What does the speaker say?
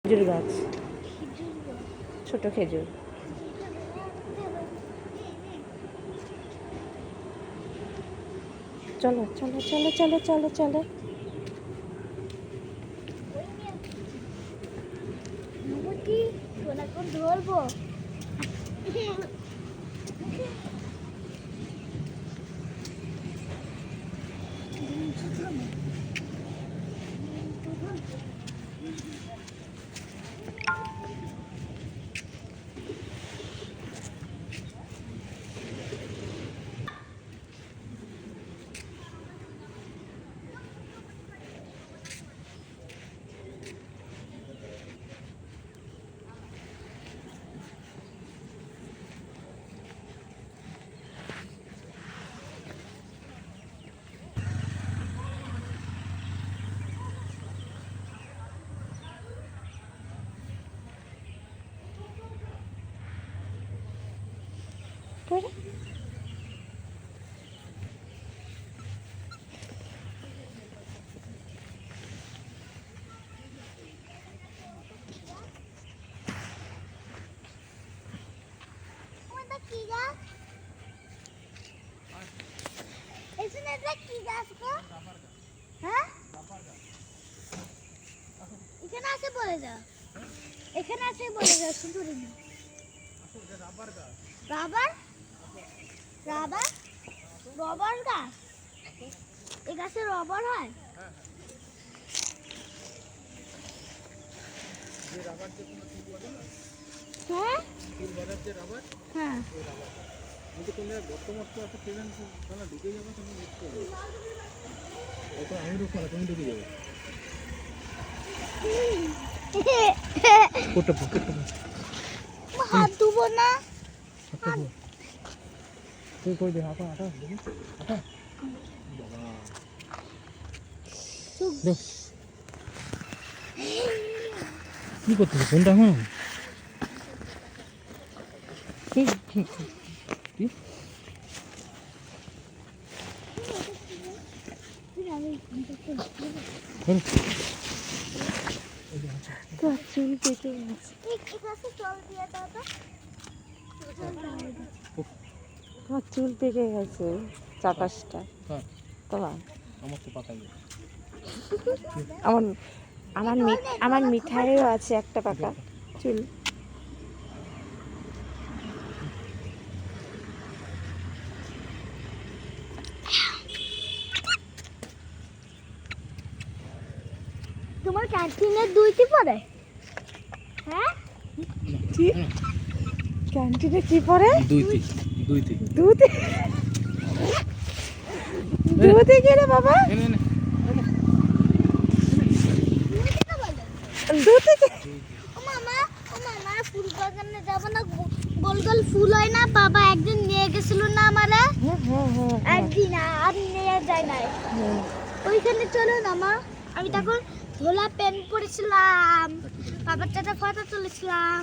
খেজুর গাছ, ছোট খেজুর। চলো চলো চলো চলো চলো চলো। ধরবো করে এখানে আছে বলে যা, এখানে আছে বলে যা, শুধু রাবার রাবার রবার গাছ, এই গাছে রবার হয়। হ্যাঁ হ্যাঁ হাত ধুবো না। কি করতেছে ফোনটা? হ্যাঁ চুল পেকে গেছে, চুল পেকে গেছে 4-5টা। তোমার আমার আমার মিঠাইও আছে একটা পাকা চুল। তোমার ক্যান্টিনের দুইটি পড়ে? হ্যাঁ ক্যান্টিনে কি পরে? দুইটি দুধে দুধে গেলে বাবা দুধে ও মামা ফুল বাগানে যাবো না? গোল গোল ফুল হয় না, বাবা একদিন নিয়ে গেছিল না আমারে, একদিন আর নিয়ে যায় না। ওইখানে চলো না মা, আমি তখন ধোলা প্যান্ট পরেছিলাম, বাবার সাথে ফটো তুলেছিলাম।